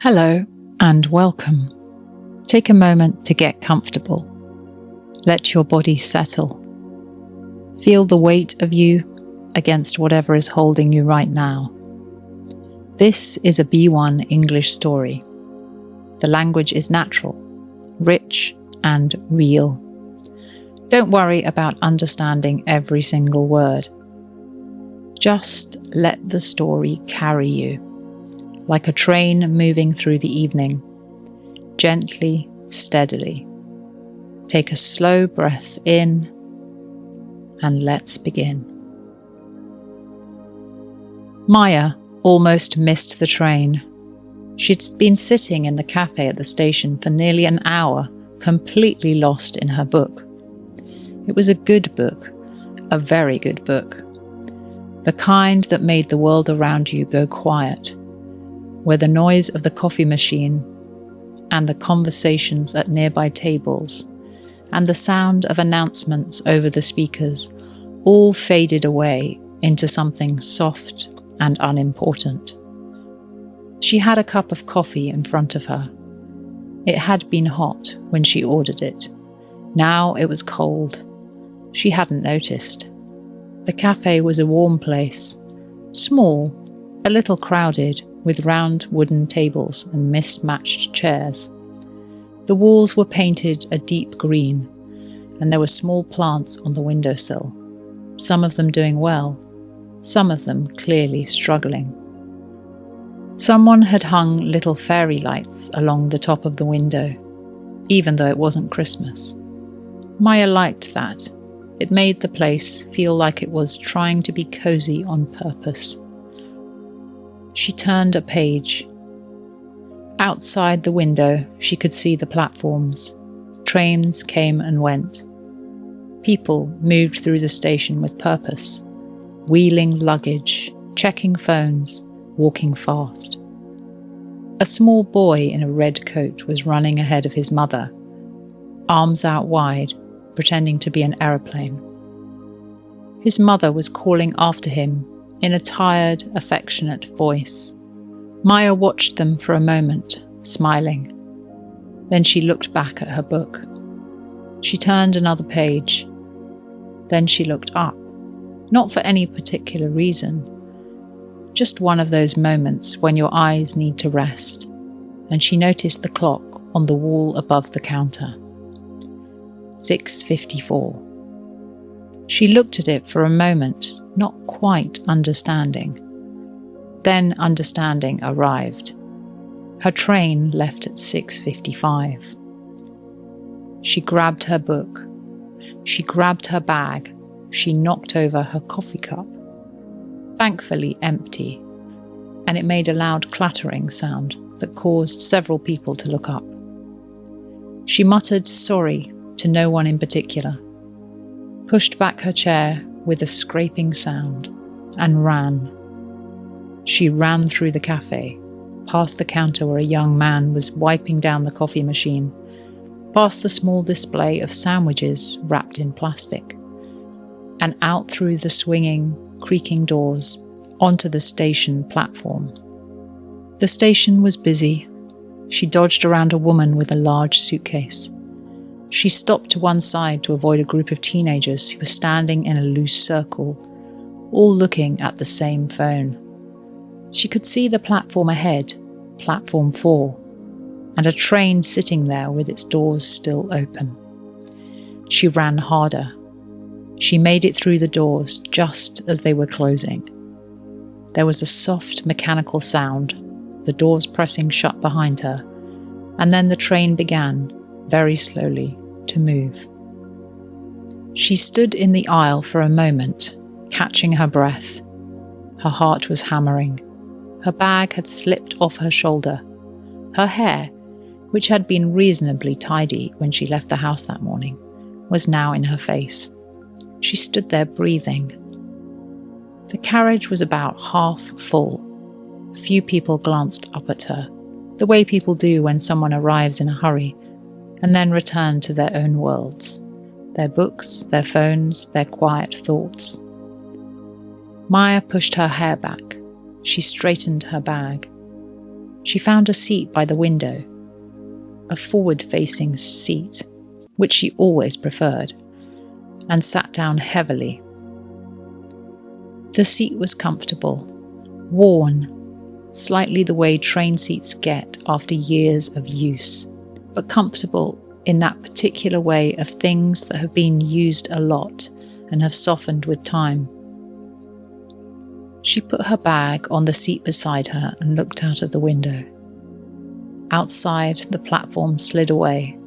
Hello and welcome. Take a moment to get comfortable. Let your body settle. Feel the weight of you against whatever is holding you right now. This is a B1 English story. The language is natural, rich and real. Don't worry about understanding every single word. Just let the story carry you. Like a train moving through the evening, gently, steadily. Take a slow breath in, and let's begin. Maya almost missed the train. She'd been sitting in the café at the station for nearly an hour, completely lost in her book. It was a good book, a very good book. The kind that made the world around you go quiet, where the noise of the coffee machine and the conversations at nearby tables and the sound of announcements over the speakers all faded away into something soft and unimportant. She had a cup of coffee in front of her. It had been hot when she ordered it. Now it was cold. She hadn't noticed. The cafe was a warm place, small, a little crowded, with round wooden tables and mismatched chairs. The walls were painted a deep green, and there were small plants on the windowsill, some of them doing well, some of them clearly struggling. Someone had hung little fairy lights along the top of the window, even though it wasn't Christmas. Maya liked that. It made the place feel like it was trying to be cozy on purpose. She turned a page. Outside the window, she could see the platforms. Trains came and went. People moved through the station with purpose, wheeling luggage, checking phones, walking fast. A small boy in a red coat was running ahead of his mother, arms out wide, pretending to be an aeroplane. His mother was calling after him in a tired, affectionate voice. Maya watched them for a moment, smiling. Then she looked back at her book. She turned another page. Then she looked up, not for any particular reason, just one of those moments when your eyes need to rest, and she noticed the clock on the wall above the counter. 6:54. She looked at it for a moment, not quite understanding. Then understanding arrived. Her train left at 6:55. She grabbed her book. She grabbed her bag. She knocked over her coffee cup. Thankfully empty, and it made a loud clattering sound that caused several people to look up. She muttered sorry to no one in particular, pushed back her chair with a scraping sound, and ran. She ran through the cafe, past the counter where a young man was wiping down the coffee machine, past the small display of sandwiches wrapped in plastic, and out through the swinging, creaking doors onto the station platform. The station was busy. She dodged around a woman with a large suitcase. She stopped to one side to avoid a group of teenagers who were standing in a loose circle, all looking at the same phone. She could see the platform ahead, platform 4, and a train sitting there with its doors still open. She ran harder. She made it through the doors just as they were closing. There was a soft mechanical sound, the doors pressing shut behind her, and then the train began, very slowly, to move. She stood in the aisle for a moment, catching her breath. Her heart was hammering. Her bag had slipped off her shoulder. Her hair, which had been reasonably tidy when she left the house that morning, was now in her face. She stood there breathing. The carriage was about half full. A few people glanced up at her, the way people do when someone arrives in a hurry, and then return to their own worlds, their books, their phones, their quiet thoughts. Maya pushed her hair back. She straightened her bag. She found a seat by the window, a forward-facing seat, which she always preferred, and sat down heavily. The seat was comfortable, worn, slightly the way train seats get after years of use, but comfortable in that particular way of things that have been used a lot and have softened with time. She put her bag on the seat beside her and looked out of the window. Outside, the platform slid away.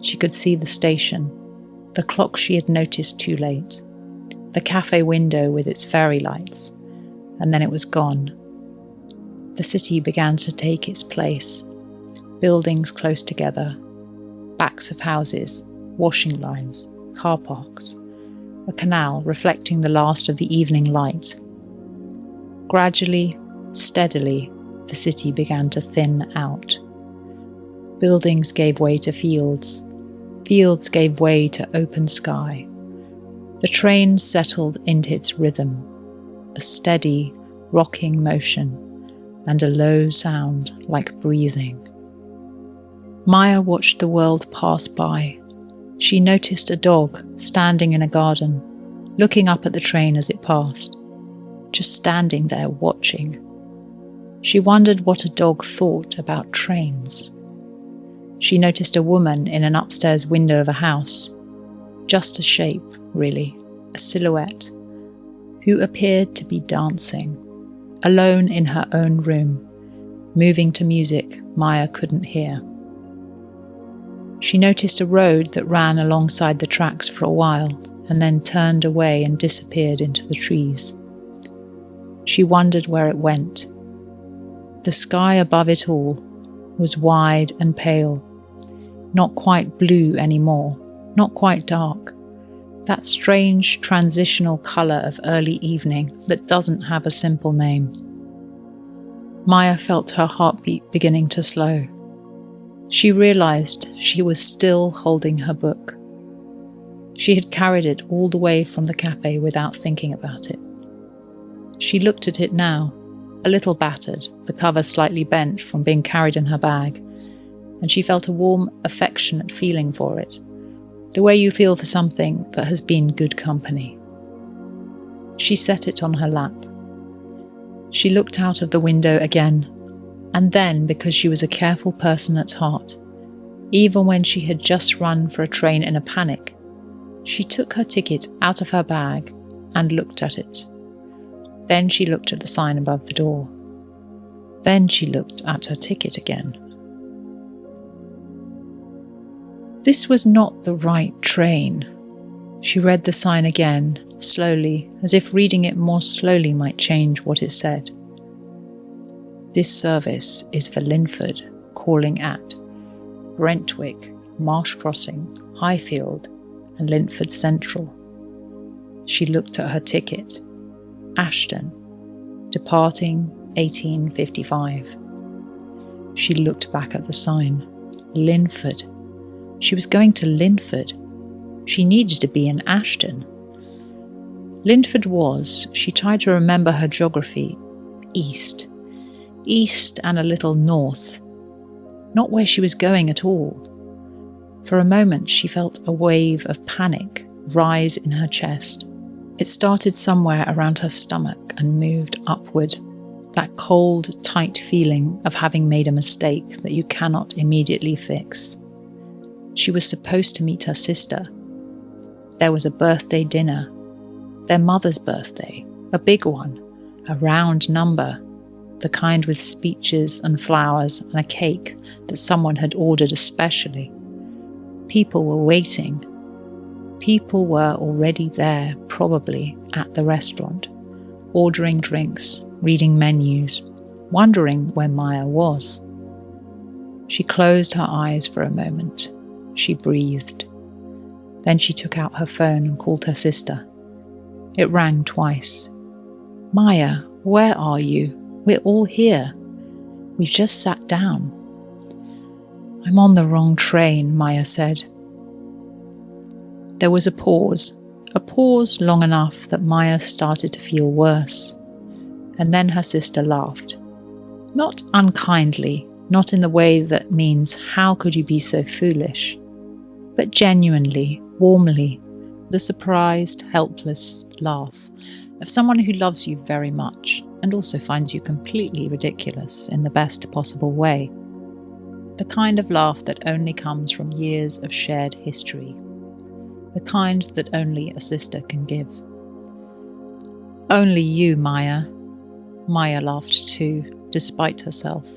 She could see the station, the clock she had noticed too late, the cafe window with its fairy lights, and then it was gone. The city began to take its place, buildings close together, backs of houses, washing lines, car parks, a canal reflecting the last of the evening light. Gradually, steadily, the city began to thin out. Buildings gave way to fields. Fields gave way to open sky. The train settled into its rhythm, a steady, rocking motion, and a low sound like breathing. Maya watched the world pass by. She noticed a dog standing in a garden, looking up at the train as it passed, just standing there watching. She wondered what a dog thought about trains. She noticed a woman in an upstairs window of a house, just a shape, really, a silhouette, who appeared to be dancing, alone in her own room, moving to music Maya couldn't hear. She noticed a road that ran alongside the tracks for a while and then turned away and disappeared into the trees. She wondered where it went. The sky above it all was wide and pale, not quite blue anymore, not quite dark, that strange transitional colour of early evening that doesn't have a simple name. Maya felt her heartbeat beginning to slow. She realised she was still holding her book. She had carried it all the way from the cafe without thinking about it. She looked at it now, a little battered, the cover slightly bent from being carried in her bag, and she felt a warm, affectionate feeling for it, the way you feel for something that has been good company. She set it on her lap. She looked out of the window again, and then, because she was a careful person at heart, even when she had just run for a train in a panic, she took her ticket out of her bag and looked at it. Then she looked at the sign above the door. Then she looked at her ticket again. This was not the right train. She read the sign again, slowly, as if reading it more slowly might change what it said. This service is for Linford, calling at Brentwick, Marsh Crossing, Highfield, and Linford Central. She looked at her ticket. Ashton, departing 1855. She looked back at the sign. Linford. She was going to Linford. She needed to be in Ashton. Linford was, she tried to remember her geography, east. East and a little north. Not where she was going at all. For a moment she felt a wave of panic rise in her chest. It started somewhere around her stomach and moved upward, that cold, tight feeling of having made a mistake that you cannot immediately fix. She was supposed to meet her sister. There was a birthday dinner, their mother's birthday, a big one, a round number, the kind with speeches and flowers and a cake that someone had ordered especially. People were waiting. People were already there, probably, at the restaurant, ordering drinks, reading menus, wondering where Maya was. She closed her eyes for a moment. She breathed. Then she took out her phone and called her sister. It rang twice. "Maya, where are you? We're all here. We've just sat down." "I'm on the wrong train," Maya said. There was a pause long enough that Maya started to feel worse, and then her sister laughed. Not unkindly, not in the way that means, how could you be so foolish? But genuinely, warmly, the surprised, helpless laugh of someone who loves you very much and also finds you completely ridiculous in the best possible way. The kind of laugh that only comes from years of shared history. The kind that only a sister can give. Only you, Maya. Maya laughed too, despite herself.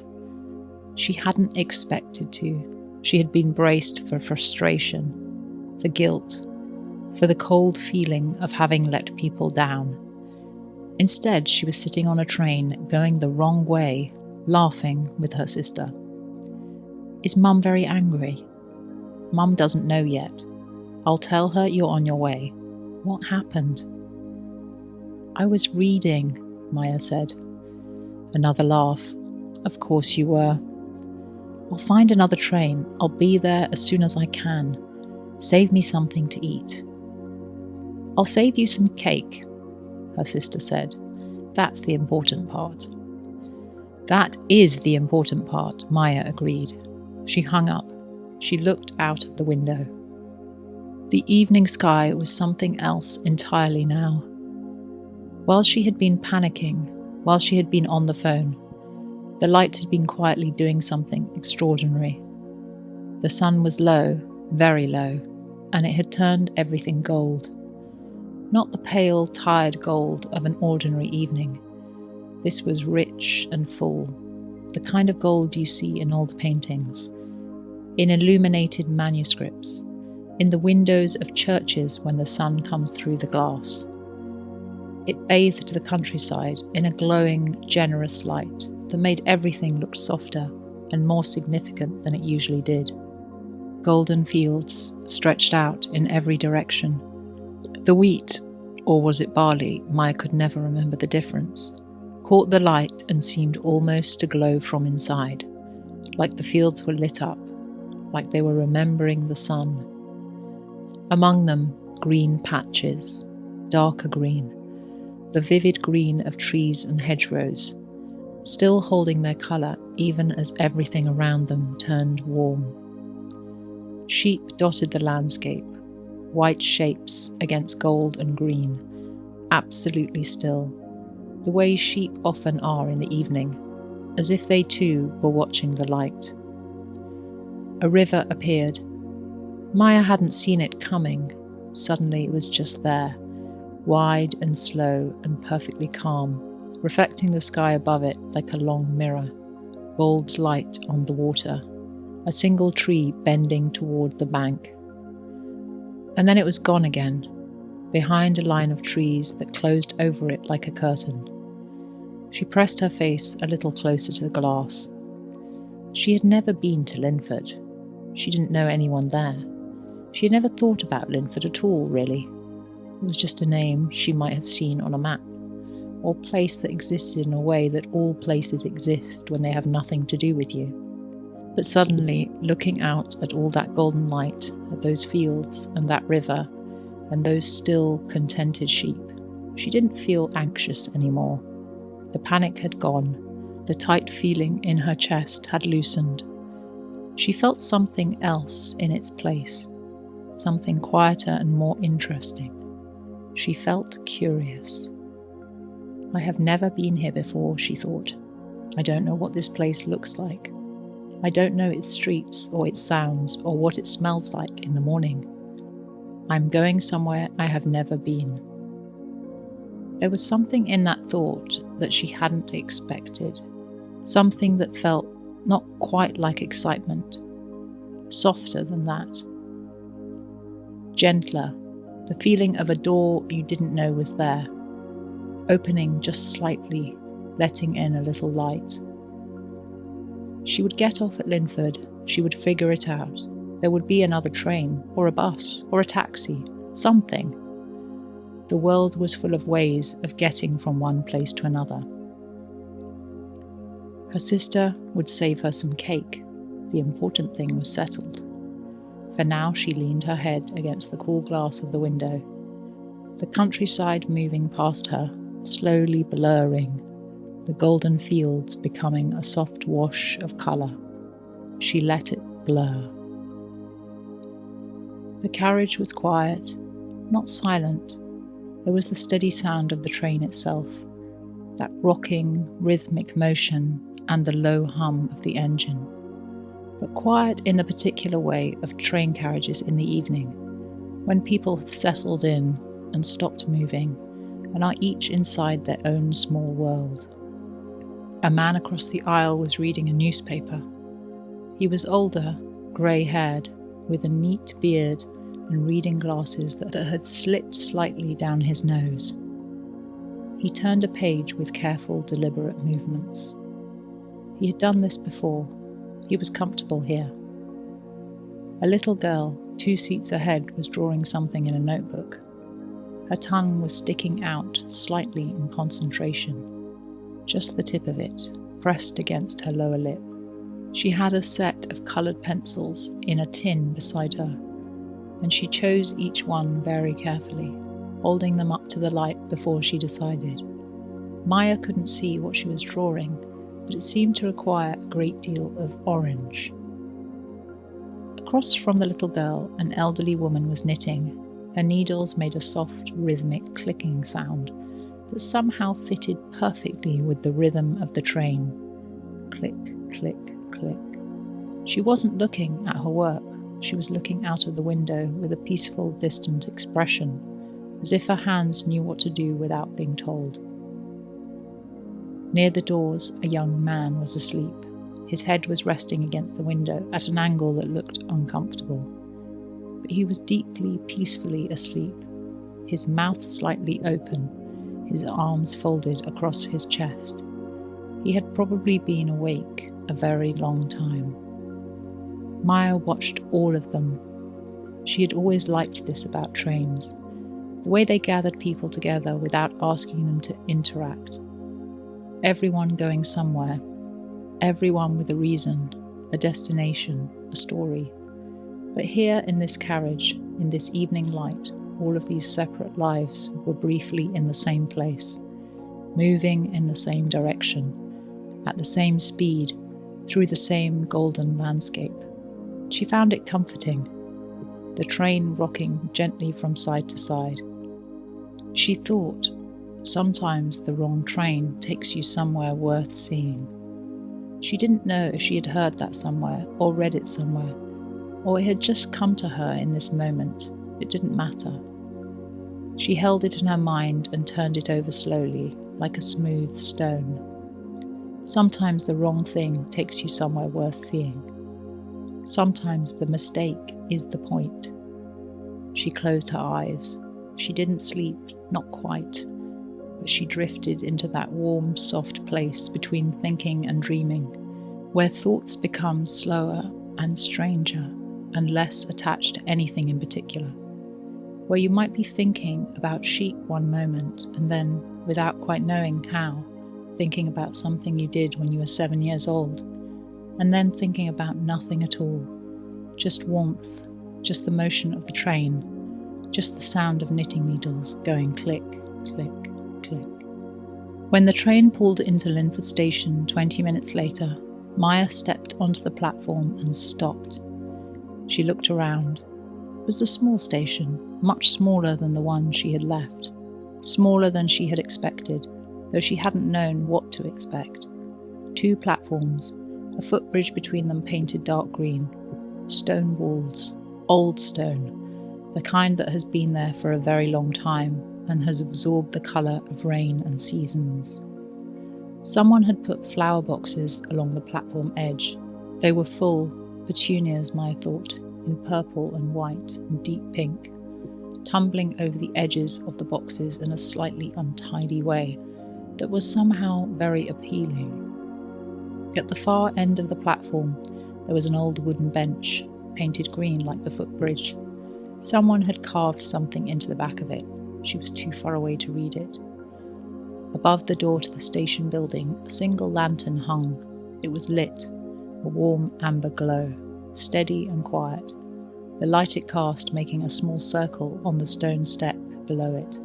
She hadn't expected to. She had been braced for frustration, for guilt, for the cold feeling of having let people down. Instead, she was sitting on a train, going the wrong way, laughing with her sister. Is Mum very angry? Mum doesn't know yet. I'll tell her you're on your way. What happened? I was reading, Maya said. Another laugh. Of course you were. I'll find another train. I'll be there as soon as I can. Save me something to eat. I'll save you some cake, her sister said. That's the important part. That is the important part, Maya agreed. She hung up. She looked out of the window. The evening sky was something else entirely now. While she had been panicking, while she had been on the phone, the light had been quietly doing something extraordinary. The sun was low, very low, and it had turned everything gold. Not the pale, tired gold of an ordinary evening. This was rich and full, the kind of gold you see in old paintings, in illuminated manuscripts, in the windows of churches when the sun comes through the glass. It bathed the countryside in a glowing, generous light that made everything look softer and more significant than it usually did. Golden fields stretched out in every direction. The wheat, or was it barley, Maya could never remember the difference, caught the light and seemed almost to glow from inside, like the fields were lit up, like they were remembering the sun. Among them, green patches, darker green, the vivid green of trees and hedgerows, still holding their colour even as everything around them turned warm. Sheep dotted the landscape, white shapes against gold and green, absolutely still, the way sheep often are in the evening, as if they too were watching the light. A river appeared. Maya hadn't seen it coming. Suddenly it was just there, wide and slow and perfectly calm, reflecting the sky above it like a long mirror, gold light on the water, a single tree bending toward the bank. And then it was gone again, behind a line of trees that closed over it like a curtain. She pressed her face a little closer to the glass. She had never been to Linford. She didn't know anyone there. She had never thought about Linford at all, really. It was just a name she might have seen on a map, or place that existed in a way that all places exist when they have nothing to do with you. But suddenly, looking out at all that golden light, at those fields and that river, and those still, contented sheep, she didn't feel anxious anymore. The panic had gone. The tight feeling in her chest had loosened. She felt something else in its place, something quieter and more interesting. She felt curious. I have never been here before, she thought. I don't know what this place looks like. I don't know its streets or its sounds or what it smells like in the morning. I'm going somewhere I have never been. There was something in that thought that she hadn't expected, something that felt not quite like excitement, softer than that. Gentler, the feeling of a door you didn't know was there, opening just slightly, letting in a little light. She would get off at Linford, she would figure it out. There would be another train, or a bus, or a taxi, something. The world was full of ways of getting from one place to another. Her sister would save her some cake. The important thing was settled. For now she leaned her head against the cool glass of the window. The countryside moving past her, slowly blurring. the golden fields becoming a soft wash of colour. She let it blur. The carriage was quiet, not silent. There was the steady sound of the train itself, that rocking, rhythmic motion and the low hum of the engine. But quiet in the particular way of train carriages in the evening, when people have settled in and stopped moving and are each inside their own small world. A man across the aisle was reading a newspaper. He was older, grey-haired, with a neat beard and reading glasses that had slipped slightly down his nose. He turned a page with careful, deliberate movements. He had done this before. He was comfortable here. A little girl, 2 seats ahead, was drawing something in a notebook. Her tongue was sticking out slightly in concentration, just the tip of it, pressed against her lower lip. She had a set of coloured pencils in a tin beside her, and she chose each one very carefully, holding them up to the light before she decided. Maya couldn't see what she was drawing, but it seemed to require a great deal of orange. Across from the little girl, an elderly woman was knitting. Her needles made a soft, rhythmic clicking sound that somehow fitted perfectly with the rhythm of the train. Click, click, click. She wasn't looking at her work. She was looking out of the window with a peaceful, distant expression, as if her hands knew what to do without being told. Near the doors, a young man was asleep. His head was resting against the window at an angle that looked uncomfortable. But he was deeply, peacefully asleep, his mouth slightly open, his arms folded across his chest. He had probably been awake a very long time. Maya watched all of them. She had always liked this about trains, the way they gathered people together without asking them to interact. Everyone going somewhere, everyone with a reason, a destination, a story. But here in this carriage, in this evening light, all of these separate lives were briefly in the same place, moving in the same direction, at the same speed, through the same golden landscape. She found it comforting, the train rocking gently from side to side. She thought, sometimes the wrong train takes you somewhere worth seeing. She didn't know if she had heard that somewhere or read it somewhere, or it had just come to her in this moment. It didn't matter. She held it in her mind and turned it over slowly, like a smooth stone. Sometimes the wrong thing takes you somewhere worth seeing. Sometimes the mistake is the point. She closed her eyes. She didn't sleep, not quite, but she drifted into that warm, soft place between thinking and dreaming, where thoughts become slower and stranger and less attached to anything in particular, where you might be thinking about sheep one moment and then, without quite knowing how, thinking about something you did when you were 7 years old, and then thinking about nothing at all, just warmth, just the motion of the train, just the sound of knitting needles going click, click, click. When the train pulled into Linford station 20 minutes later, Maya stepped onto the platform and stopped. She looked around. It was a small station, much smaller than the one she had left, smaller than she had expected, though she hadn't known what to expect. 2 platforms, a footbridge between them painted dark green, stone walls, old stone, the kind that has been there for a very long time and has absorbed the colour of rain and seasons. Someone had put flower boxes along the platform edge. They were full, petunias, Maya thought, in purple and white and deep pink, tumbling over the edges of the boxes in a slightly untidy way that was somehow very appealing. At the far end of the platform, there was an old wooden bench, painted green like the footbridge. Someone had carved something into the back of it. She was too far away to read it. Above the door to the station building, a single lantern hung. It was lit, a warm amber glow, steady and quiet, the light it cast making a small circle on the stone step below it.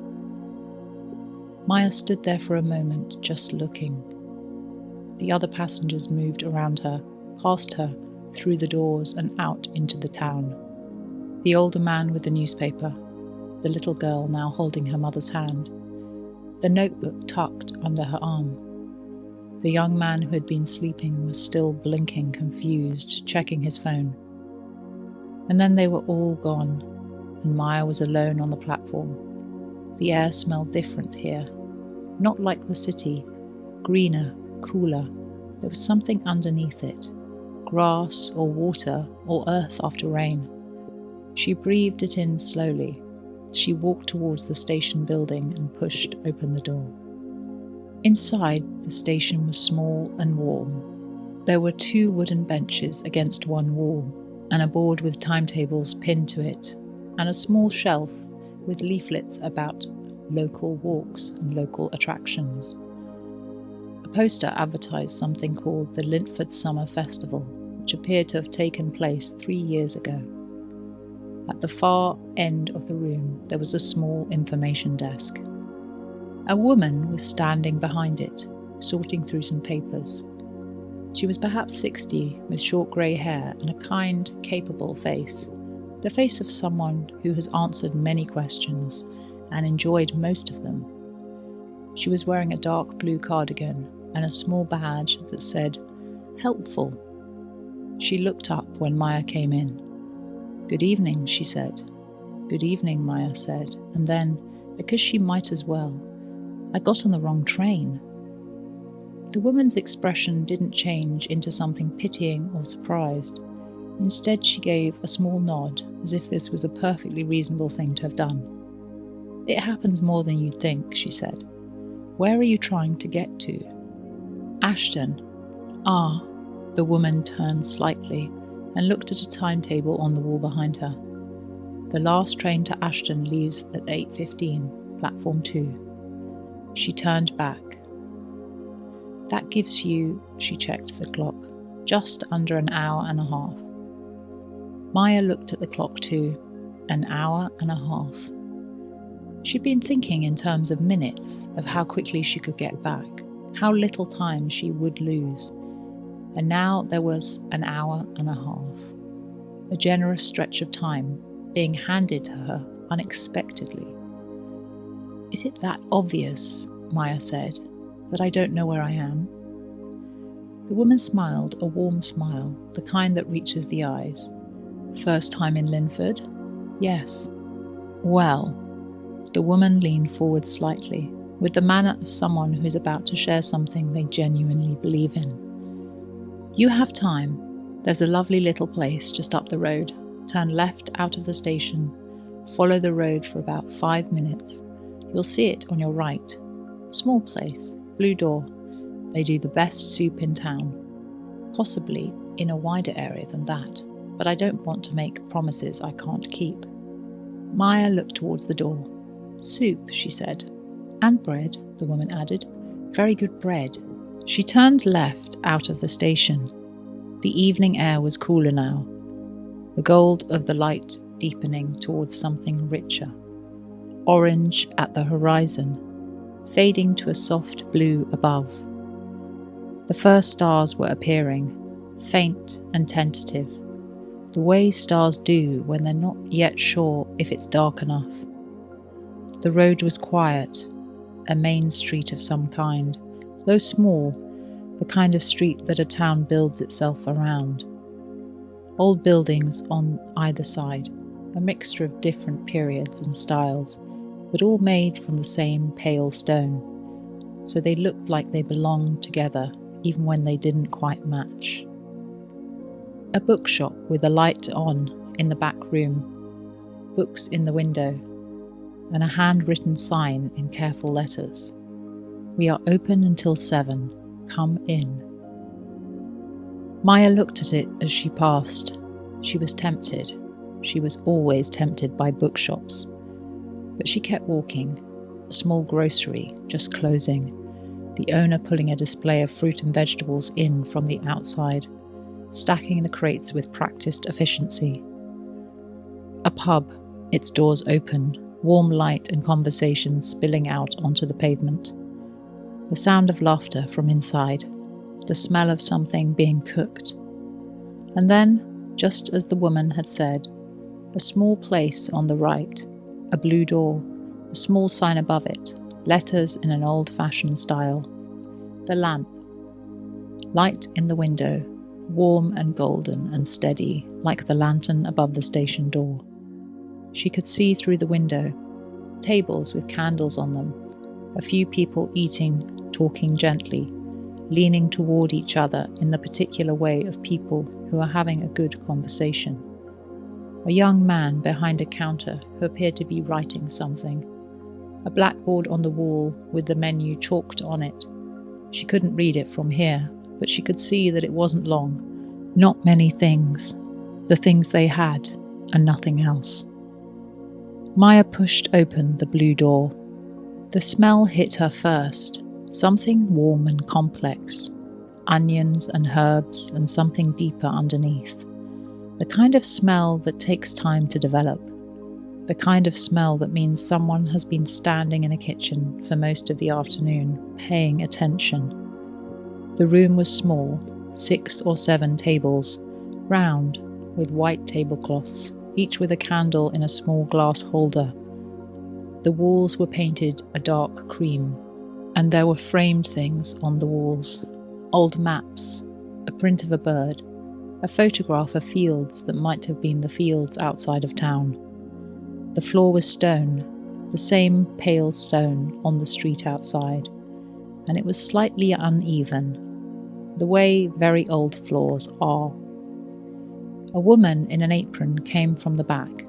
Maya stood there for a moment, just looking. The other passengers moved around her, past her, through the doors and out into the town. The older man with the newspaper, the little girl now holding her mother's hand, the notebook tucked under her arm. The young man who had been sleeping was still blinking, confused, checking his phone. And then they were all gone, and Maya was alone on the platform. The air smelled different here, not like the city, greener, cooler. There was something underneath it, grass or water or earth after rain. She breathed it in slowly. She walked towards the station building and pushed open the door. Inside, the station was small and warm. There were 2 wooden benches against one wall, and a board with timetables pinned to it, and a small shelf with leaflets about local walks and local attractions. A poster advertised something called the Linford Summer Festival, which appeared to have taken place 3 years ago. At the far end of the room, there was a small information desk. A woman was standing behind it, sorting through some papers. She was perhaps 60, with short grey hair and a kind, capable face, the face of someone who has answered many questions and enjoyed most of them. She was wearing a dark blue cardigan and a small badge that said, "Helpful." She looked up when Maya came in. "Good evening," she said. "Good evening," Maya said, and then, because she might as well, "I got on the wrong train." The woman's expression didn't change into something pitying or surprised. Instead, she gave a small nod, as if this was a perfectly reasonable thing to have done. "It happens more than you'd think," she said. "Where are you trying to get to?" "Ashton." "Ah." The woman turned slightly and looked at a timetable on the wall behind her. "The last train to Ashton leaves at 8:15, platform 2. She turned back. "That gives you," she checked the clock, "just under an hour and a half." Maya looked at the clock too. An hour and a half. She'd been thinking in terms of minutes, of how quickly she could get back, how little time she would lose. And now there was an hour and a half. A generous stretch of time being handed to her unexpectedly. "Is it that obvious," Maya said, "that I don't know where I am?" The woman smiled, a warm smile, the kind that reaches the eyes. "First time in Linford?" "Yes." "Well." The woman leaned forward slightly, with the manner of someone who is about to share something they genuinely believe in. "You have time. There's a lovely little place just up the road. Turn left out of the station. Follow the road for about 5 minutes. You'll see it on your right. Small place, blue door. They do the best soup in town. Possibly in a wider area than that, but I don't want to make promises I can't keep." Maya looked towards the door. "Soup," she said. "And bread," the woman added. "Very good bread." She turned left out of the station. The evening air was cooler now, the gold of the light deepening towards something richer. Orange at the horizon, fading to a soft blue above. The first stars were appearing, faint and tentative, the way stars do when they're not yet sure if it's dark enough. The road was quiet, a main street of some kind, though small, the kind of street that a town builds itself around. Old buildings on either side, a mixture of different periods and styles, but all made from the same pale stone, so they looked like they belonged together even when they didn't quite match. A bookshop with a light on in the back room, books in the window, and a handwritten sign in careful letters. "We are open until 7. Come in." Maya looked at it as she passed. She was tempted. She was always tempted by bookshops. But she kept walking. A small grocery just closing, the owner pulling a display of fruit and vegetables in from the outside, stacking the crates with practiced efficiency. A pub, its doors open, warm light and conversation spilling out onto the pavement. The sound of laughter from inside. the smell of something being cooked. And then, just as the woman had said, a small place on the right, a blue door, a small sign above it, letters in an old-fashioned style. The lamp. Light in the window, warm and golden and steady, like the lantern above the station door. She could see through the window, tables with candles on them, a few people eating, talking gently, leaning toward each other in the particular way of people who are having a good conversation. A young man behind a counter who appeared to be writing something. A blackboard on the wall with the menu chalked on it. She couldn't read it from here, but she could see that it wasn't long. Not many things. The things they had, and nothing else. Maya pushed open the blue door. The smell hit her first, something warm and complex. Onions and herbs and something deeper underneath. The kind of smell that takes time to develop. The kind of smell that means someone has been standing in a kitchen for most of the afternoon, paying attention. The room was small, 6 or 7 tables, round, with white tablecloths, each with a candle in a small glass holder. The walls were painted a dark cream, and there were framed things on the walls. Old maps, a print of a bird, a photograph of fields that might have been the fields outside of town. The floor was stone, the same pale stone on the street outside, and it was slightly uneven, the way very old floors are. A woman in an apron came from the back.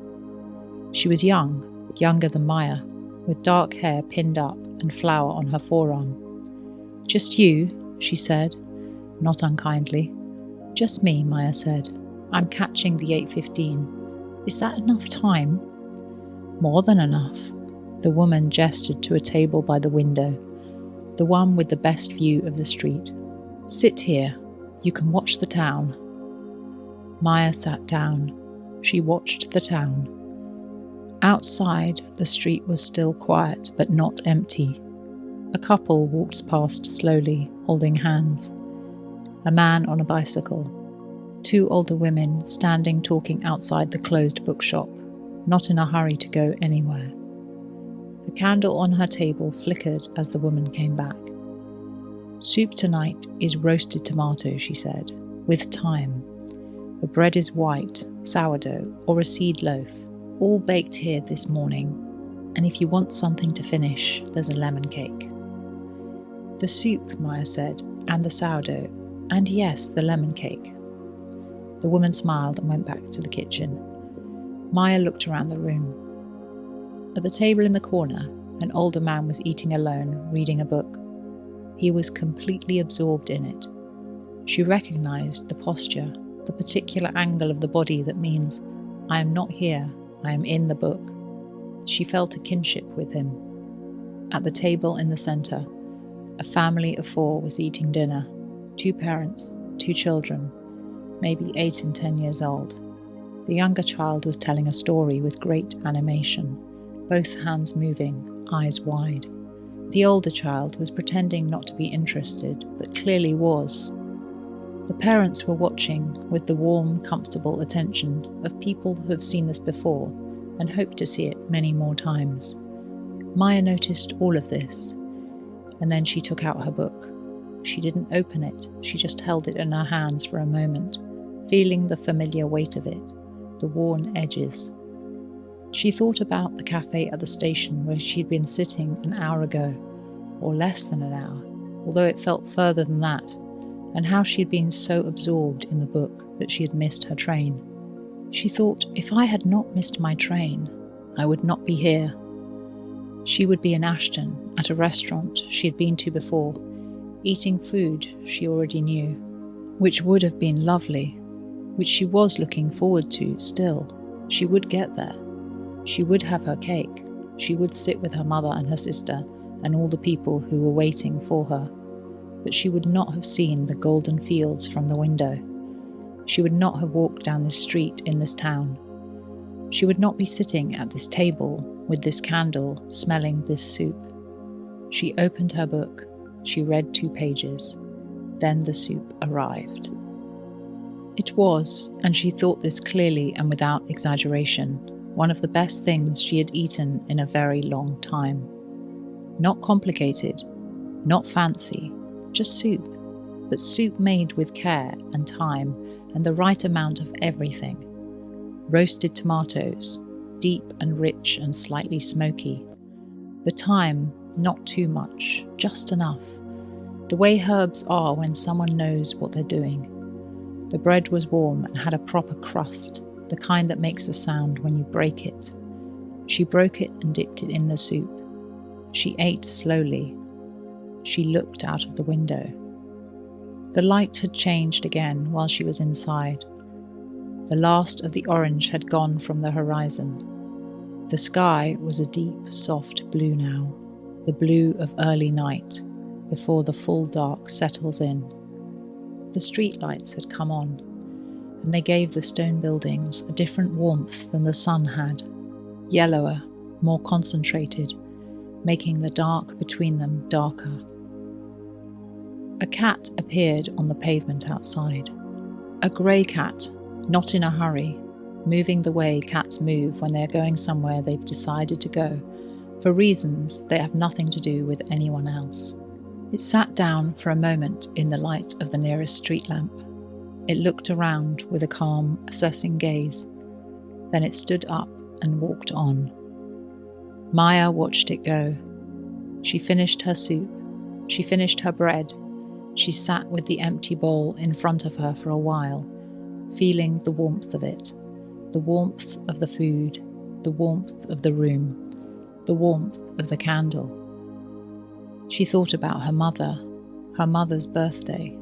She was young, younger than Maya, with dark hair pinned up and flour on her forearm. "Just you?" she said, not unkindly. "Just me," Maya said. "I'm catching the 8:15. Is that enough time?" "More than enough." The woman gestured to a table by the window, the one with the best view of the street. "Sit here. You can watch the town." Maya sat down. She watched the town. Outside, the street was still quiet, but not empty. A couple walked past slowly, holding hands. A man on a bicycle. 2 older women standing talking outside the closed bookshop, not in a hurry to go anywhere. The candle on her table flickered as the woman came back. "Soup tonight is roasted tomato," she said, "with thyme. The bread is white, sourdough, or a seed loaf, all baked here this morning, and if you want something to finish, there's a lemon cake." "The soup," Maya said, "and the sourdough, and yes, the lemon cake." The woman smiled and went back to the kitchen. Maya looked around the room. At the table in the corner, an older man was eating alone, reading a book. He was completely absorbed in it. She recognized the posture, the particular angle of the body that means, "I am not here, I am in the book." She felt a kinship with him. At the table in the center, a family of 4 was eating dinner. 2 parents, 2 children, maybe 8 and 10 years old. The younger child was telling a story with great animation, both hands moving, eyes wide. The older child was pretending not to be interested, but clearly was. The parents were watching with the warm, comfortable attention of people who have seen this before and hope to see it many more times. Maya noticed all of this, and then she took out her book. She didn't open it, she just held it in her hands for a moment, feeling the familiar weight of it, the worn edges. She thought about the cafe at the station where she'd been sitting an hour ago, or less than an hour, although it felt further than that, and how she had been so absorbed in the book that she had missed her train. She thought, if I had not missed my train, I would not be here. She would be in Ashton, at a restaurant she had been to before, eating food she already knew, which would have been lovely, which she was looking forward to still. She would get there. She would have her cake. She would sit with her mother and her sister and all the people who were waiting for her. But she would not have seen the golden fields from the window. She would not have walked down this street in this town. She would not be sitting at this table with this candle, smelling this soup. She opened her book. She read 2 pages. Then the soup arrived. It was, and she thought this clearly and without exaggeration, one of the best things she had eaten in a very long time. Not complicated, not fancy, just soup, but soup made with care and time and the right amount of everything. Roasted tomatoes, deep and rich and slightly smoky. The thyme, not too much, just enough. The way herbs are when someone knows what they're doing. The bread was warm and had a proper crust, the kind that makes a sound when you break it. She broke it and dipped it in the soup. She ate slowly. She looked out of the window. The light had changed again while she was inside. The last of the orange had gone from the horizon. The sky was a deep, soft blue now, the blue of early night, before the full dark settles in. The streetlights had come on, and they gave the stone buildings a different warmth than the sun had, yellower, more concentrated, making the dark between them darker. A cat appeared on the pavement outside. A grey cat, not in a hurry, moving the way cats move when they are going somewhere they've decided to go, for reasons that have nothing to do with anyone else. It sat down for a moment in the light of the nearest street lamp. It looked around with a calm, assessing gaze. Then it stood up and walked on. Maya watched it go. She finished her soup. She finished her bread. She sat with the empty bowl in front of her for a while, feeling the warmth of it, the warmth of the food, the warmth of the room, the warmth of the candle. She thought about her mother's birthday.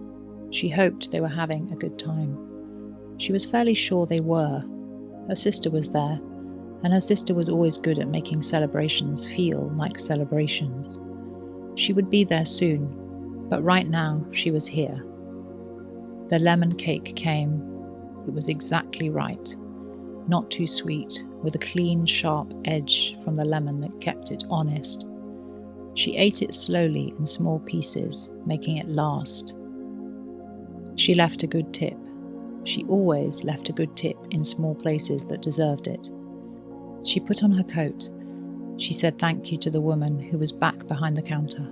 She hoped they were having a good time. She was fairly sure they were. Her sister was there, and her sister was always good at making celebrations feel like celebrations. She would be there soon, but right now she was here. The lemon cake came. It was exactly right. Not too sweet, with a clean, sharp edge from the lemon that kept it honest. She ate it slowly in small pieces, making it last. She left a good tip. She always left a good tip in small places that deserved it. She put on her coat. She said thank you to the woman who was back behind the counter.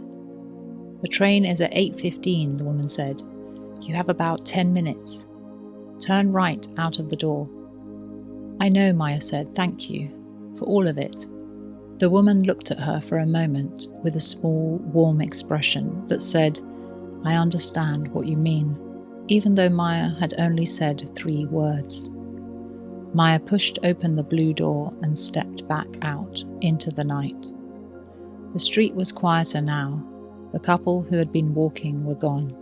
The train is at 8:15, the woman said. You have about 10 minutes. Turn right out of the door. I know, Maya said, thank you, for all of it. The woman looked at her for a moment with a small, warm expression that said, I understand what you mean, even though Maya had only said 3 words. Maya pushed open the blue door and stepped back out into the night. The street was quieter now. The couple who had been walking were gone.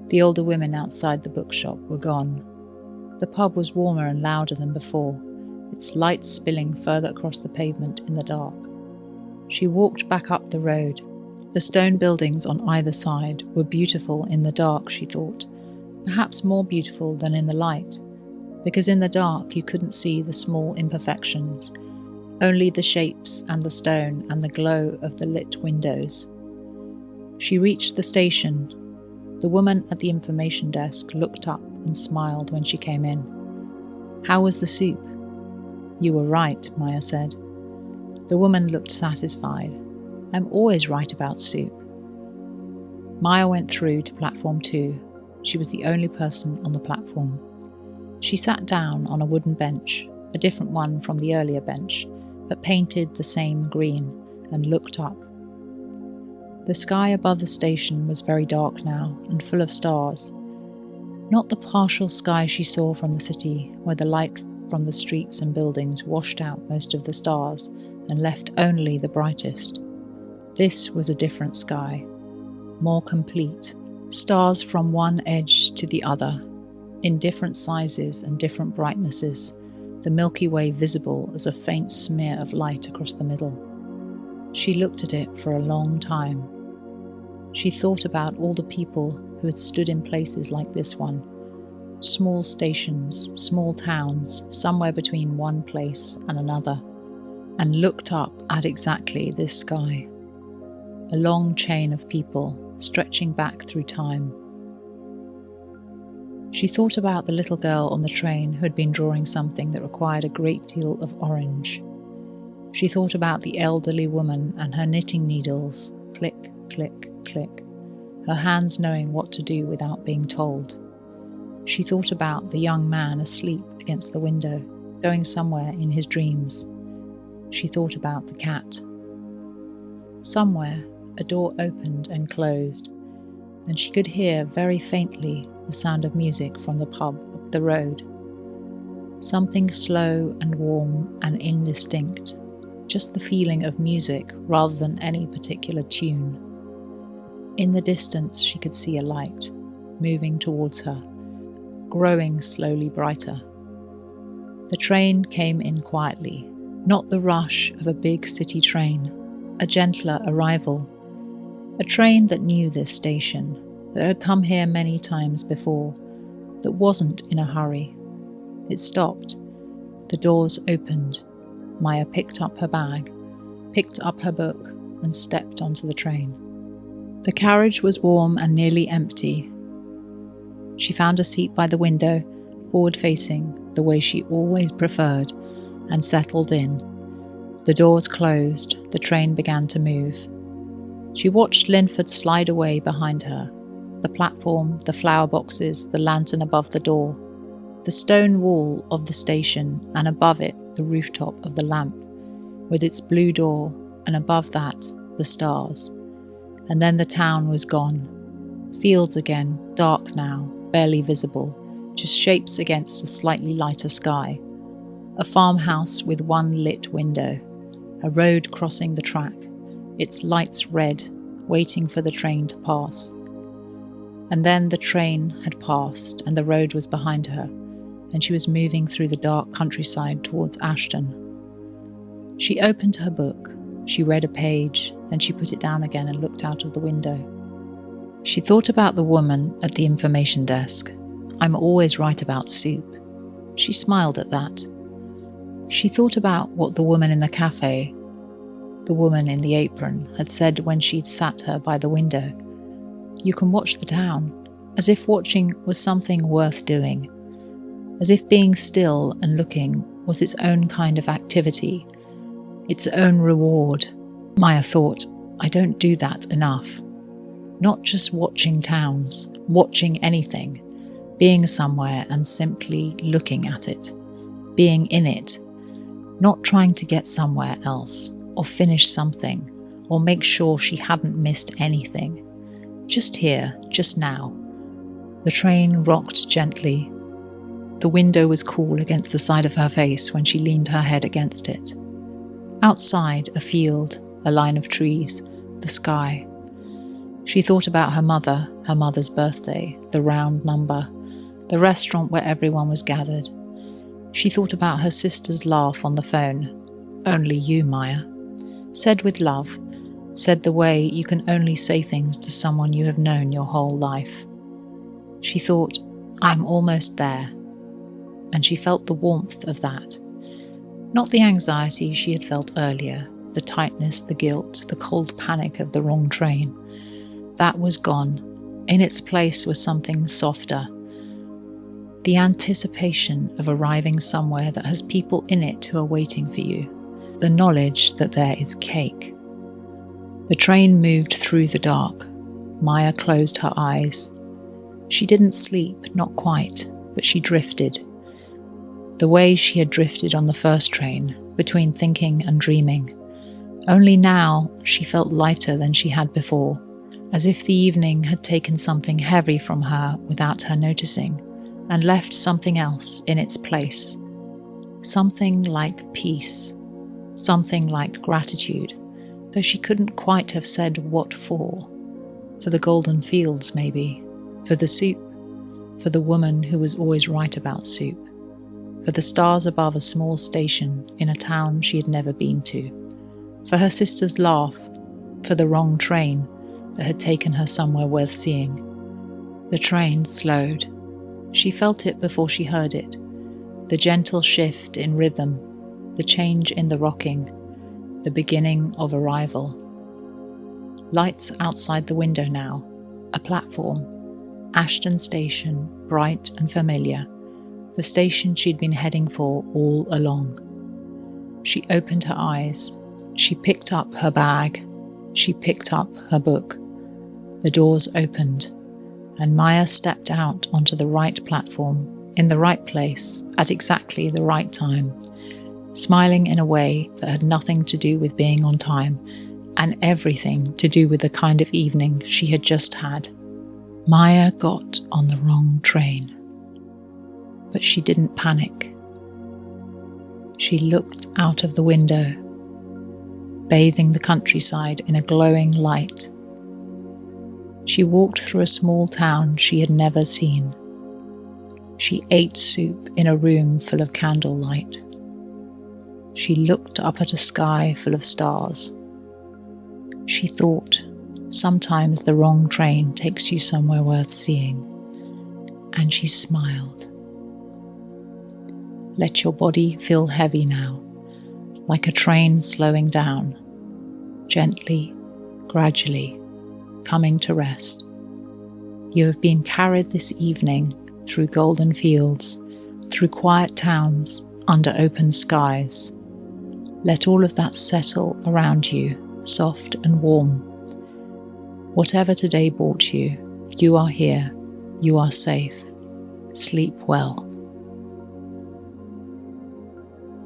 The older women outside the bookshop were gone. The pub was warmer and louder than before, its lights spilling further across the pavement in the dark. She walked back up the road. The stone buildings on either side were beautiful in the dark, she thought, perhaps more beautiful than in the light, because in the dark you couldn't see the small imperfections, only the shapes and the stone and the glow of the lit windows. She reached the station. The woman at the information desk looked up and smiled when she came in. How was the soup? You were right, Maya said. The woman looked satisfied. I'm always right about soup. Maya went through to platform 2. She was the only person on the platform. She sat down on a wooden bench, a different one from the earlier bench, but painted the same green, and looked up. The sky above the station was very dark now and full of stars. Not the partial sky she saw from the city, where the light from the streets and buildings washed out most of the stars and left only the brightest. This was a different sky, more complete, stars from one edge to the other, in different sizes and different brightnesses, the Milky Way visible as a faint smear of light across the middle. She looked at it for a long time. She thought about all the people who had stood in places like this one, small stations, small towns, somewhere between one place and another, and looked up at exactly this sky. A long chain of people stretching back through time, She thought about the little girl on the train who had been drawing something that required a great deal of orange. She thought about the elderly woman and her knitting needles, click, click, click, her hands knowing what to do without being told. She thought about the young man asleep against the window, going somewhere in his dreams. She thought about the cat. Somewhere, a door opened and closed, and she could hear very faintly the sound of music from the pub up the road. Something slow and warm and indistinct, just the feeling of music rather than any particular tune. In the distance she could see a light, moving towards her, growing slowly brighter. The train came in quietly, not the rush of a big city train, a gentler arrival. A train that knew this station, that had come here many times before, that wasn't in a hurry. It stopped. The doors opened. Maya picked up her bag, picked up her book, and stepped onto the train. The carriage was warm and nearly empty. She found a seat by the window, forward-facing, the way she always preferred, and settled in. The doors closed. The train began to move. She watched Linford slide away behind her. The platform, the flower boxes, the lantern above the door, the stone wall of the station, and above it the rooftop of the lamp, with its blue door, and above that the stars. And then the town was gone. Fields again, dark now, barely visible, just shapes against a slightly lighter sky. A farmhouse with one lit window, a road crossing the track, its lights red, waiting for the train to pass. And then the train had passed, and the road was behind her, and she was moving through the dark countryside towards Ashton. She opened her book. She read a page, then she put it down again and looked out of the window. She thought about the woman at the information desk. "I'm always right about soup." She smiled at that. She thought about what the woman in the café, the woman in the apron, had said when she'd sat her by the window. You can watch the town, as if watching was something worth doing, as if being still and looking was its own kind of activity, its own reward. Maya thought, I don't do that enough. Not just watching towns, watching anything, being somewhere and simply looking at it, being in it, not trying to get somewhere else, or finish something, or make sure she hadn't missed anything. Just here, just now. The train rocked gently. The window was cool against the side of her face when she leaned her head against it. Outside, a field, a line of trees, the sky. She thought about her mother's birthday, the round number, the restaurant where everyone was gathered. She thought about her sister's laugh on the phone. "Only you, Maya." Said with love, said the way you can only say things to someone you have known your whole life. She thought, I'm almost there. And she felt the warmth of that. Not the anxiety she had felt earlier, the tightness, the guilt, the cold panic of the wrong train. That was gone. In its place was something softer. The anticipation of arriving somewhere that has people in it who are waiting for you. The knowledge that there is cake. The train moved through the dark. Maya closed her eyes. She didn't sleep, not quite, but she drifted. The way she had drifted on the first train, between thinking and dreaming. Only now she felt lighter than she had before, as if the evening had taken something heavy from her without her noticing, and left something else in its place. Something like peace, something like gratitude, though she couldn't quite have said what for. For the golden fields, maybe. For the soup. For the woman who was always right about soup. For the stars above a small station in a town she had never been to. For her sister's laugh. For the wrong train that had taken her somewhere worth seeing. The train slowed. She felt it before she heard it. The gentle shift in rhythm. The change in the rocking. The beginning of arrival. Lights outside the window now. A platform. Ashton Station, bright and familiar, the station she'd been heading for all along. She opened her eyes. She picked up her bag. She picked up her book. The doors opened, and Maya stepped out onto the right platform, in the right place, at exactly the right time, smiling in a way that had nothing to do with being on time, and everything to do with the kind of evening she had just had. Maya got on the wrong train. But she didn't panic. She looked out of the window, bathing the countryside in a glowing light. She walked through a small town she had never seen. She ate soup in a room full of candlelight. She looked up at a sky full of stars. She thought, sometimes the wrong train takes you somewhere worth seeing. And she smiled. Let your body feel heavy now, like a train slowing down, gently, gradually, coming to rest. You have been carried this evening through golden fields, through quiet towns, under open skies. Let all of that settle around you, soft and warm. Whatever today brought you, you are here, you are safe. Sleep well.